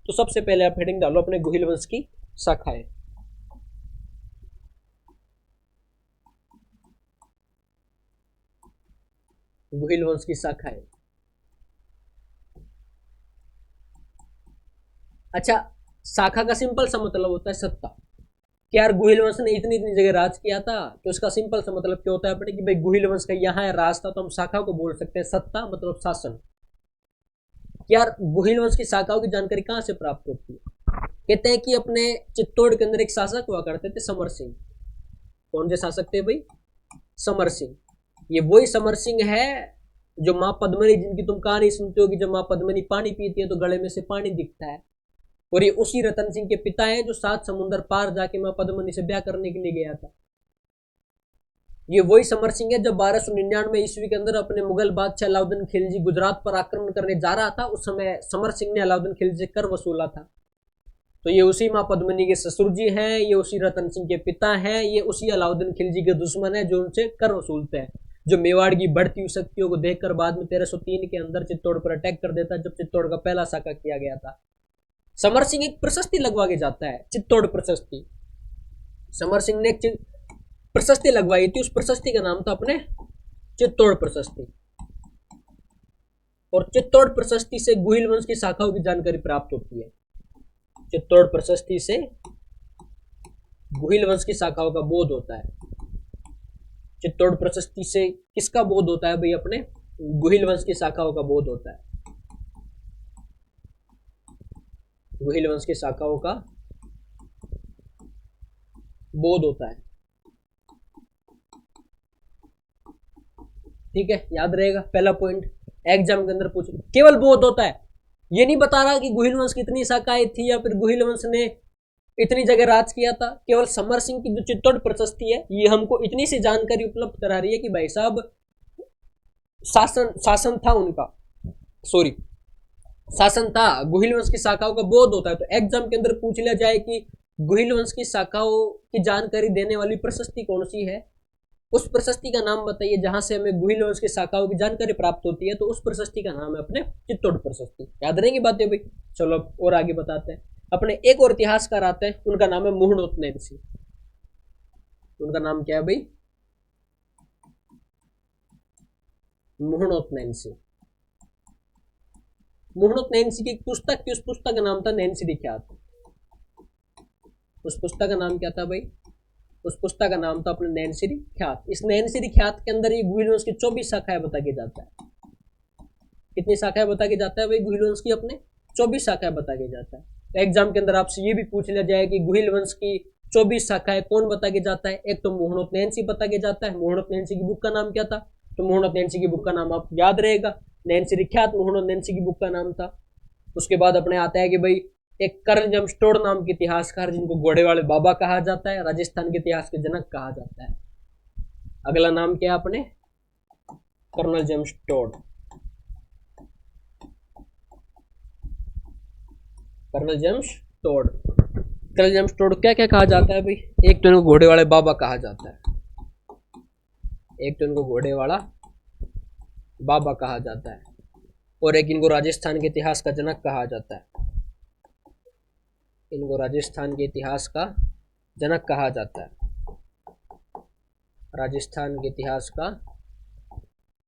तो सबसे पहले आप हेडिंग डालो अपने गुहिल वंश की शाखाएं। गुहिल वंश की शाखाएं। अच्छा, शाखा का सिंपल सा मतलब होता है सत्ता। कि यार गुहिल वंश ने इतनी इतनी जगह राज किया था, तो इसका सिंपल सा मतलब क्या होता है अपने कि भाई गुहिल वंश का यहाँ है राज था, तो हम शाखा को बोल सकते हैं सत्ता मतलब शासन। यार गुहिल वंश की शाखाओं की जानकारी कहां से प्राप्त होती है? कहते हैं कि अपने चित्तौड़ के अंदर एक शासक हुआ करते थे, समर सिंह। कौन से शासक थे भाई? समर सिंह। ये वही समर सिंह है जो माँ पद्मनी, जिनकी तुम कहानी सुनते हो कि जब माँ पद्मनी पानी पीती है तो गले में से पानी दिखता है। और ये उसी रतन सिंह के पिता हैं जो 7 समुंदर पार जाके माँ पद्मनी से ब्याह करने के लिए गया था। ये वही समर सिंह है जब 1299 ईस्वी के अंदर अपने मुगल बादशाह अलाउद्दीन खिलजी गुजरात पर आक्रमण करने जा रहा था, उस समय समर सिंह ने अलाउद्दीन खिलजी से कर वसूला था। तो ये उसी माँ पद्मनी के ससुर जी हैं, ये उसी रतन सिंह के पिता हैं, ये उसी अलाउद्दीन खिलजी के दुश्मन है जो उनसे कर वसूलते हैं, जो मेवाड़ की बढ़ती हुई शक्तियों को देखकर बाद में 1303 के अंदर चित्तौड़ पर अटैक कर देता, जब चित्तौड़ का पहला साका किया गया था। समर सिंह एक प्रशस्ति लगवा के जाता है, चित्तौड़ प्रशस्ति। समर सिंह ने एक प्रशस्ति लगवाई थी, उस प्रशस्ति का नाम था अपने चित्तौड़ प्रशस्ति। और चित्तौड़ प्रशस्ति से गुहिल वंश की शाखाओं की जानकारी प्राप्त होती है। चित्तौड़ प्रशस्ति से गुहिल वंश की शाखाओं का बोध होता है। चित्तौड़ प्रशस्ति से किसका बोध होता है भाई? अपने गुहिल वंश की शाखाओं का बोध होता है। गुहिल वंश की शाखाओं का बोध होता है। ठीक है, याद रहेगा पहला पॉइंट। एग्जाम के अंदर पूछ केवल बोध होता है, ये नहीं बता रहा कि गुहिल वंश कितनी शाखाएं थी या फिर गुहिल वंश ने इतनी जगह राज किया था। केवल समर सिंह की जो चित्तौड़ प्रशस्ति है ये हमको इतनी सी जानकारी उपलब्ध करा रही है कि भाई साहब शासन था उनका, सॉरी शासन था। गुहिल वंश की शाखाओं का बोध होता है। तो एग्जाम के अंदर पूछ लिया जाए कि गुहिल वंश की शाखाओं की जानकारी देने वाली प्रशस्ति कौन सी है, उस प्रशस्ति का नाम बताइए जहां से हमें गुहिल वंश की शाखाओं की जानकारी प्राप्त होती है। तो उस प्रशस्ति का नाम है अपने चित्तौड़ प्रशस्ति। याद रहेंगी बातें भाई? चलो अब और आगे बताते हैं। अपने एक और इतिहासकार आते हैं, उनका नाम है मुहणोत नैन्सी। उनका नाम क्या है भाई? मुहणोत नैन्सी। मुहणोत नैन्सी की एक पुस्तक थी, उस पुस्तक का नाम था नैन्सी दी ख्यात। उस पुस्तक का नाम क्या था भाई? उस पुस्तक का नाम था अपने नैन्सी दी ख्यात। इस नैन्सी दी ख्यात के अंदर ये गुहिल वंश की 24 शाखाएं बता के जाता है। कितनी शाखाएं बता के जाता है भाई गुहिल वंश की? अपने 24 शाखाएं बता के जाता है। तो एग्जाम के अंदर आपसे ये भी पूछ लिया जाए कि गुहिल वंश की 24 शाखाएं कौन बता के जाता है? एक तो मोहनोत नैंसी बता के जाता है। मोहनोत नैंसी की बुक का नाम क्या था? तो मोहनोत नैंसी की बुक का नाम आपको याद रहेगा, नैंसी रिख्यात मोहनोत नैंसी की बुक का नाम था। उसके बाद अपने आता है कि भाई एक कर्नल जेम्स टोड नाम के इतिहासकार, जिनको घोड़े वाले बाबा कहा जाता है, राजस्थान के इतिहास के जनक कहा जाता है। अगला नाम क्या है अपने? Colonel James Tod. Colonel James Tod. Colonel James Tod क्या क्या कहा जाता है भाई? एक तो इनको घोड़े वाले बाबा कहा जाता है, एक तो इनको घोड़े वाला बाबा कहा जाता है, और एक इनको राजस्थान के इतिहास का जनक कहा जाता है। इनको राजस्थान के इतिहास का जनक कहा जाता है। राजस्थान के इतिहास का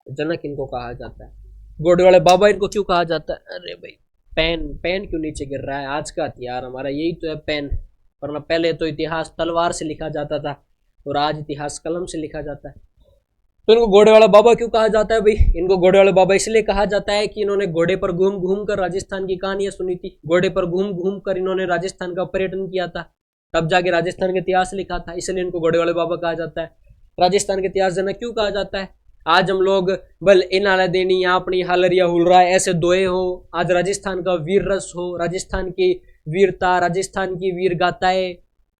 जनक इनको कहा जाता है। घोड़े वाले बाबा इनको क्यों कहा जाता है? अरे भाई पेन पेन क्यों नीचे गिर रहा है? आज का हथियार हमारा यही तो है, पेन। वरना पहले तो इतिहास तलवार से लिखा जाता था और आज इतिहास कलम से लिखा जाता है। तो इनको घोड़े वाला बाबा क्यों कहा जाता है भाई? इनको घोड़े वाले बाबा इसलिए कहा जाता है कि इन्होंने घोड़े पर घूम घूम कर राजस्थान की कहानियां सुनी थी। घोड़े पर घूम घूम कर इन्होंने राजस्थान का पर्यटन किया था, तब जाके राजस्थान का इतिहास लिखा था, इसलिए इनको घोड़े वाले बाबा कहा जाता है। राजस्थान के इतिहास जनक क्यों कहा जाता है? आज हम लोग बल इनाला देनी या अपनी हालरिया हुलरा ऐसे दोए हो, आज राजस्थान का वीर रस हो, राजस्थान की वीरता, राजस्थान की वीर गाथाएं,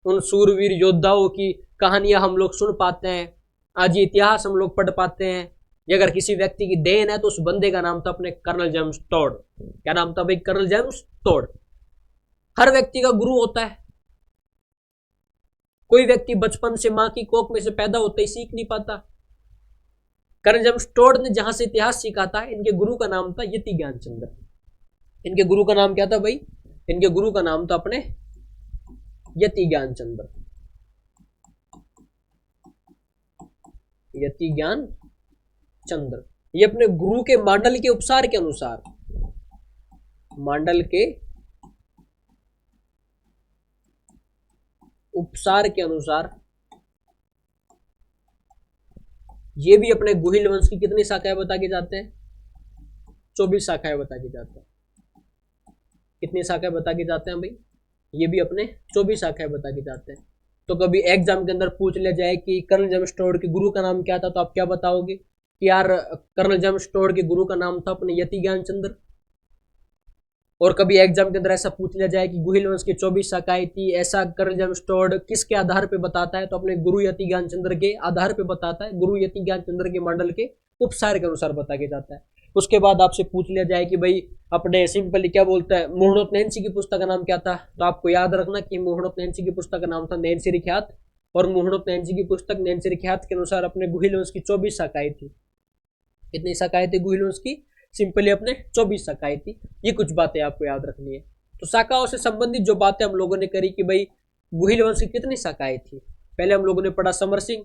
उन सूरवीर योद्धाओं की कहानियां हम लोग सुन पाते हैं, आज ये इतिहास हम लोग पढ़ पाते हैं। ये अगर किसी व्यक्ति की देन है तो उस बंदे का नाम था अपने कर्नल जेम्स टोड। क्या नाम था भाई? Colonel James toad. हर व्यक्ति का गुरु होता है। कोई व्यक्ति बचपन से मां की कोख में से पैदा होते ही सीख नहीं पाता। कर्नल जेम्स टोड ने जहां से इतिहास सीखा था, इनके गुरु का नाम था यति ज्ञानचंद्र। इनके गुरु का नाम क्या था भाई? इनके गुरु का नाम था अपने यति ज्ञानचंद्र। यति ज्ञान चंद्र। ये अपने गुरु के मांडल के उपसार के अनुसार, मांडल के उपसार के अनुसार ये भी अपने गुहिल वंश की कितनी शाखाएं बता के जाते हैं? 24 शाखाएं बता के जाते हैं। कितनी शाखाएं बता के जाते हैं भाई? ये भी अपने 24 शाखाएं बता के जाते हैं। तो कभी एग्जाम के अंदर पूछ लिया जाए कि कर्नल जेम्स टोड के गुरु का नाम क्या था, तो आप क्या बताओगे कि यार कर्नल जेम्स टोड के गुरु का नाम था अपने यति ज्ञानचंद्र। और कभी एग्जाम के अंदर ऐसा पूछ लिया जाए कि गुहिल वंश की 24 शाखाएं थी, ऐसा कर्नल जेम्स टोड किसके आधार पे बताता है, तो अपने गुरु यति ज्ञानचंद्र के आधार पे बताता है। गुरु यति ज्ञानचंद्र के मंडल के उपसार के अनुसार बता के जाता है। उसके बाद आपसे पूछ लिया जाए कि भाई अपने सिंपली क्या बोलता है, मोहनोत नैंसी की पुस्तक का नाम क्या था, तो आपको याद रखना कि मोहनोत नैंसी की पुस्तक का नाम था नैंसी रिख्यात। और मोहनोत नैंसी की पुस्तक नैंसी रिख्यात के अनुसार अपने गुहिल वंश की 24 शाखाएं थी। कितनी शाखाएं थी गुहिल वंश की? सिंपली अपने 24 शाखाएं थी। ये कुछ बातें आपको याद रखनी है। तो शाखाओं से संबंधित जो बातें हम लोगों ने करी कि भाई गुहिल वंश की कितनी शाखाएं थी। पहले हम लोगों ने पढ़ा समर सिंह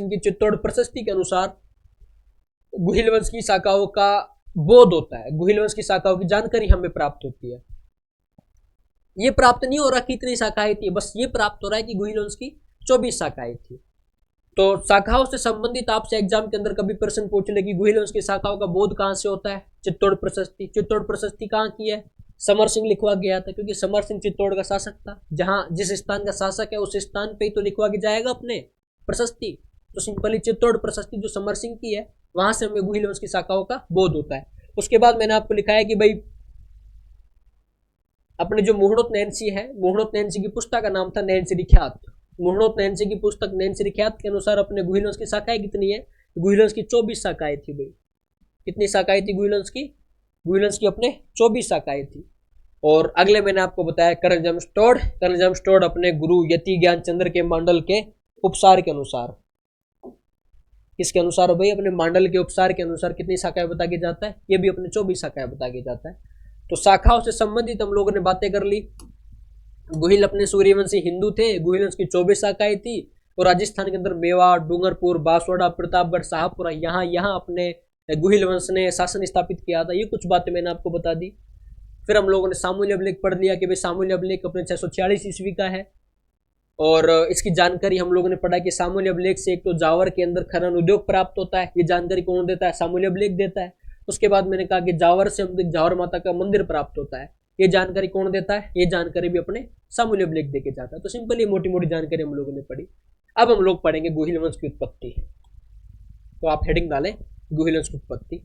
की चित्तौड़ प्रशस्ति के अनुसार गुहिल वंश की शाखाओं का बोध होता है, गुहिल वंश की शाखाओं की जानकारी हमें प्राप्त होती है। ये प्राप्त नहीं हो रहा कितनी शाखाएं थी, बस ये प्राप्त हो रहा है कि गुहिल वंश की 24 शाखाएं थी। तो शाखाओं से संबंधित आपसे एग्जाम के अंदर कभी प्रश्न पूछ ले कि गुहिल वंश की शाखाओं का बोध कहां से होता है? चित्तौड़ प्रशस्ति। चित्तौड़ प्रशस्ति कहां की है? समर सिंह लिखवा गया था, क्योंकि समर सिंह चित्तौड़ का शासक था। जहां जिस स्थान का शासक है उस स्थान पे ही तो लिखवा के जाएगा अपने प्रशस्ति। तो सिंपली चित्तौड़ प्रशस्ति जो समर सिंह की है, वहां से हमें गुहिल वंश की शाखाओं का बोध होता है। उसके बाद मैंने आपको लिखा है कि भाई अपने जो मोहनोत नैंसी है, मोहनोत नैंसी की पुस्तक का नाम था नैंसी रिख्यात। मोहनोत नैंसी की पुस्तक नैंसी रिख्यात के अनुसार अपने गुहिल वंश की शाखाएं कितनी है? गुहिल वंश की 24 शाखाएं थी भाई। कितनी शाखाएं थी गुहिल वंश की? गुहिल वंश की अपने 24 शाखाएं थी। और अगले मैंने आपको बताया colonel James Tod. Colonel James Tod अपने गुरु यति ज्ञानचंद्र के मंडल के उपसार के अनुसार, किसके अनुसार भाई? अपने मंडल के उपसार के अनुसार कितनी शाखाएं बता के जाता है? ये भी अपने 24 शाखाएं बता के जाता है। तो शाखाओं से संबंधित हम लोगों ने बातें कर ली। गुहिल अपने सूर्यवंशी हिंदू थे, गुहिल वंश की 24 शाखाएं थी। और राजस्थान के अंदर मेवाड़, डूंगरपुर, बांसवाड़ा, प्रतापगढ़, शाहपुरा, यहाँ अपने गुहिल वंश ने शासन स्थापित किया था। ये कुछ बातें मैंने आपको बता दी। फिर हम लोगों ने सामूल्य अभिलेख पढ़ लिया कि भाई सामूल्य अभिलेख अपने 646 ईस्वी का है। और इसकी जानकारी हम लोगों ने पढ़ा कि सामूल्य अभिलेख से एक तो जावर के अंदर खनन उद्योग प्राप्त होता है। ये जानकारी कौन देता है? सामूल्य अभिलेख देता है। उसके बाद मैंने कहा कि जावर से हमको जावर माता का मंदिर प्राप्त होता है। ये जानकारी कौन देता है? ये जानकारी भी अपने सामूल्य अभिलेख देके जाता है। तो सिंपल ये मोटी मोटी जानकारी हम लोगों ने पढ़ी। अब हम लोग पढ़ेंगे गुहिल वंश की उत्पत्ति। तो आप हेडिंग डालें गुहिल वंश की उत्पत्ति।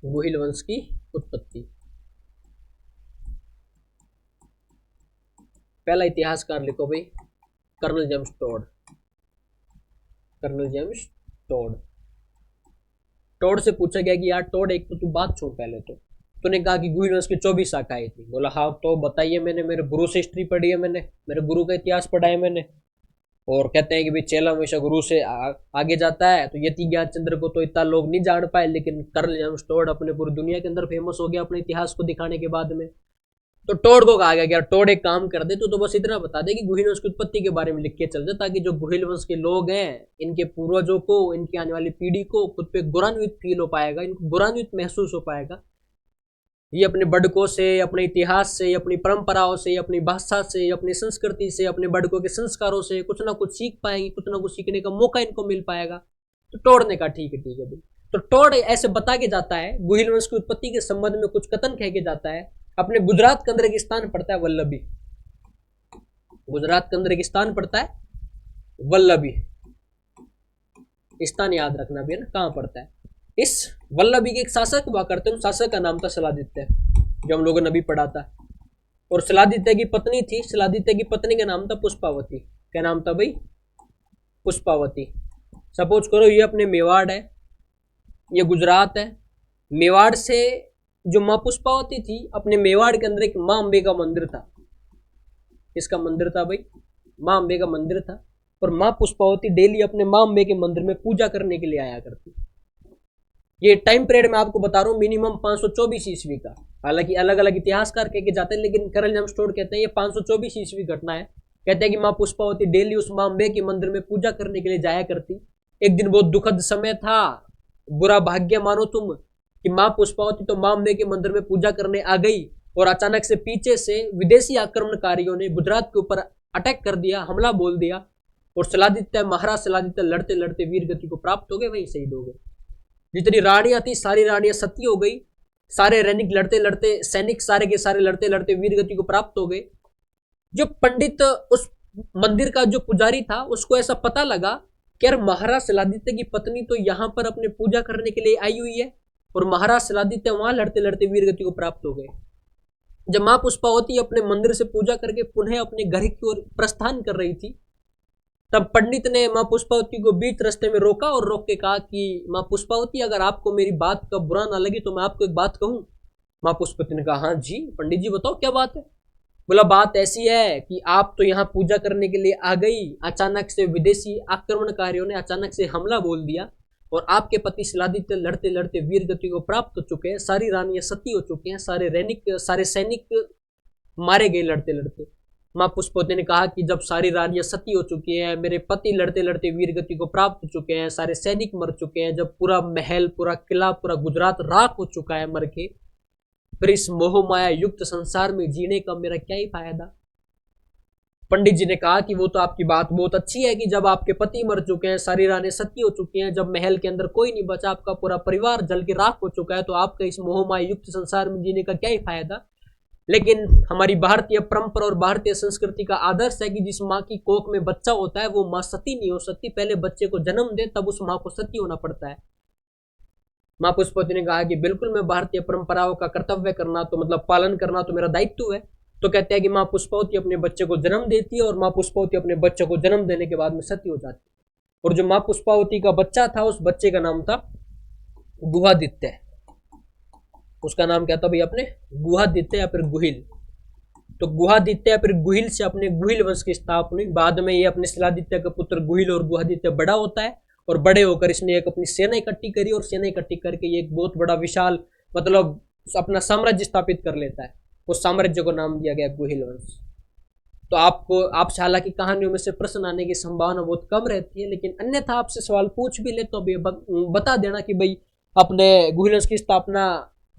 गुहिल वंश की उत्पत्ति। पहला इतिहासकार लिखो भाई, colonel James Tod. Colonel James Tod. Tod से पूछा गया कि यार टोड, एक तो तू बात छोड़, पहले तो तूने कहा कि गुहिल वंश की 24 शाखाएं थी। बोला हाँ, तो बताइए, मैंने मेरे गुरु से हिस्ट्री पढ़ी है, मैंने मेरे गुरु का इतिहास पढ़ा है मैंने। और कहते हैं कि भाई चेला हमेशा गुरु से आगे जाता है। तो यति ज्ञान चंद्र को तो इतना लोग नहीं जान पाए, लेकिन कर्नल जेम्स टोड अपने पूरी दुनिया के अंदर फेमस हो गया अपने इतिहास को दिखाने के बाद में। तो टोड को कहा गया कि यार टोड, एक काम कर दे, तो बस इतना बता दे कि गुहिल वंश की उत्पत्ति के बारे में लिख के चल जाए, ताकि जो गुहिल वंश के लोग हैं, इनके पूर्वजों को, इनकी आने वाली पीढ़ी को खुद पे गौरवान्वित फील हो पाएगा, इनको गौरवान्वित महसूस हो पाएगा। ये अपने बड़कों से, अपने इतिहास से, अपनी परंपराओं से, अपनी भाषा से, अपनी संस्कृति से, अपने बड़कों के संस्कारों से कुछ ना कुछ सीख पाएंगे, कुछ ना कुछ सीखने का मौका इनको मिल पाएगा। तो टोड ने कहा ठीक है भाई। तो टोड ऐसे बता के जाता है, गुहिल वंश की उत्पत्ति के संबंध में कुछ कथन कह के जाता है। अपने गुजरात के अंदर एक स्थान पड़ता है वल्लभी। गुजरात के अंदर एक स्थान पड़ता है वल्लभी। स्थान याद रखना भी है ना, कहां पड़ता है। इस वल्लभी के एक शासक हुआ करते हैं, शासक का नाम था सलादित्य, जो हम लोगों ने अभी पढ़ा था। और सलादित्य की पत्नी थी, सलादित्य की पत्नी का नाम था पुष्पावती। क्या नाम था भाई? पुष्पावती। सपोज करो ये अपने मेवाड़ है, ये गुजरात है। मेवाड़ से जो माँ पुष्पावती थी, अपने मेवाड़ के अंदर एक माँ अम्बे का मंदिर था। किसका मंदिर था भाई? माँ अम्बे का मंदिर था। और माँ पुष्पावती डेली अपने माँ अम्बे के मंदिर में पूजा करने के लिए आया करती। ये टाइम पीरियड मैं आपको बता रहा हूँ, मिनिमम 524 ईस्वी का। हालांकि अलग अलग इतिहासकार कह के जाते हैं, लेकिन कर्नल जेम्स टोड कहते हैं ये 524 ईस्वी घटना है। कहते हैं कि माँ पुष्पावती डेली उस माँ अम्बे के मंदिर में पूजा करने के लिए जाया करती। एक दिन बहुत दुखद समय था, बुरा भाग्य मानो तुम, कि माँ पुष्पावती तो माँ अम्बे के मंदिर में पूजा करने आ गई, और अचानक से पीछे से विदेशी आक्रमणकारियों ने गुजरात के ऊपर अटैक कर दिया, हमला बोल दिया। और सलादित्य, महाराज सलादित्य लड़ते लड़ते वीर गति को प्राप्त हो गए, वहीं शहीद हो गए। जितनी रानियां थी सारी रानियां सती हो गई। सारे सैनिक लड़ते लड़ते, सैनिक सारे के सारे लड़ते लड़ते वीर गति को प्राप्त हो गए। जो पंडित, उस मंदिर का जो पुजारी था, उसको ऐसा पता लगा कि यार महाराज सलादित्य की पत्नी तो यहाँ पर अपने पूजा करने के लिए आई हुई है, और महाराज सलादित्य वहां लड़ते लड़ते वीर गति को प्राप्त हो गए। जब माँ पुष्पावती अपने मंदिर से पूजा करके पुनः अपने घर की ओर प्रस्थान कर रही थी, तब पंडित ने माँ पुष्पावती को बीच रास्ते में रोका और रोक के कहा कि माँ पुष्पावती, अगर आपको मेरी बात का बुरा ना लगे तो मैं आपको एक बात कहूं। माँ पुष्पावती ने कहा हाँ जी पंडित जी बताओ क्या बात है। बोला बात ऐसी है कि आप तो यहाँ पूजा करने के लिए आ गई, अचानक से विदेशी आक्रमणकारियों ने अचानक से हमला बोल दिया, और आपके पति सलादित्य लड़ते लड़ते वीर गति को प्राप्त हो चुके हैं, सारी रानियां सती हो चुके हैं, सारे सैनिक मारे गए लड़ते लड़ते। माँ पुष्पावती ने कहा कि जब सारी रानियां सती हो चुकी हैं, मेरे पति लड़ते लड़ते वीर गति को प्राप्त हो चुके हैं, सारे सैनिक मर चुके हैं, जब पूरा महल, पूरा किला, पूरा गुजरात राख हो चुका है मर के, फिर इस मोह माया युक्त संसार में जीने का मेरा क्या ही फायदा। पंडित जी ने कहा कि वो तो आपकी बात बहुत अच्छी है कि जब आपके पति मर चुके हैं, सारी रानियां सती हो चुकी हैं, जब महल के अंदर कोई नहीं बचा, आपका पूरा परिवार जल के राख हो चुका है, तो आपका इस मोह माया युक्त संसार में जीने का क्या ही फायदा। लेकिन हमारी भारतीय परंपरा और भारतीय संस्कृति का आदर्श है कि जिस माँ की कोख में बच्चा होता है वो माँ सती नहीं हो सकती, पहले बच्चे को जन्म दे तब उस माँ को सती होना पड़ता है। माँ पुष्पावती ने कहा कि बिल्कुल मैं भारतीय परंपराओं का कर्तव्य करना तो मतलब पालन करना तो मेरा दायित्व है। तो कहते हैं कि माँ पुष्पावती अपने बच्चे को जन्म देती है, और माँ पुष्पावती अपने बच्चे को जन्म देने के बाद में सती हो जाती है। और जो माँ पुष्पावती का बच्चा था, उस बच्चे का नाम था गुहादित्य। उसका नाम क्या था भाई अपने? गुहादित्य या फिर गुहिल। तो गुहादित्य या फिर गुहिल से अपने गुहिल वंश की स्थापना हुई। बाद में ये अपने सलादित्य का पुत्र गुहिल और गुहादित्य बड़ा होता है, और बड़े होकर इसने एक अपनी सेना इकट्ठी करी, और सेना इकट्ठी करके ये एक बहुत बड़ा विशाल मतलब अपना साम्राज्य स्थापित कर लेता है। उस साम्राज्य को नाम दिया गया गुहिल वंश। तो आपसे हालांकि कहानियों में से प्रश्न आने की संभावना बहुत कम रहती है, लेकिन अन्यथा आपसे सवाल पूछ भी ले तो अभी बता देना कि भाई अपने गुहिल वंश की स्थापना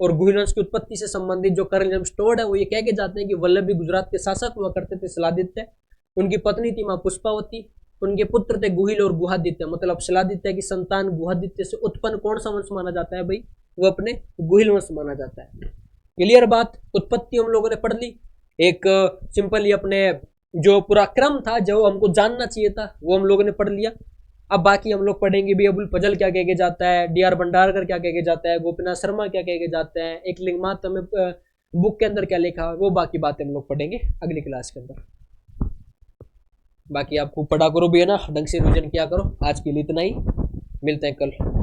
और गुहिल वंश की उत्पत्ति से संबंधित जो कर्नल जेम्स टोड है वो ये कह के जाते हैं कि वल्लभी गुजरात के शासक हुआ करते थे सलादित्य, उनकी पत्नी थी माँ पुष्पावती, उनके पुत्र थे गुहिल और गुहादित्य, मतलब शिलादित्य की संतान गुहादित्य से उत्पन्न कौन सा वंश माना जाता है भाई, वो अपने गुहिल वंश माना जाता है। क्लियर बात, उत्पत्ति हम लोगों ने पढ़ ली, एक सिंपली अपने जो पूरा क्रम था जो हमको जानना चाहिए था वो हम लोगों ने पढ़ लिया। अब बाकी हम लोग पढ़ेंगे भी अबुल फजल क्या कह के जाता है, डी.आर. भंडारकर क्या कह के जाता है, गोपीनाथ शर्मा क्या कह के जाते हैं, एक लिंगमात में बुक के अंदर क्या लिखा, वो बाकी बातें हम लोग पढ़ेंगे अगली क्लास के अंदर। बाकी आप खूब पढ़ा करो भी है ना, ढंग से रिविजन किया करो। आज के लिए इतना ही, मिलते हैं कल।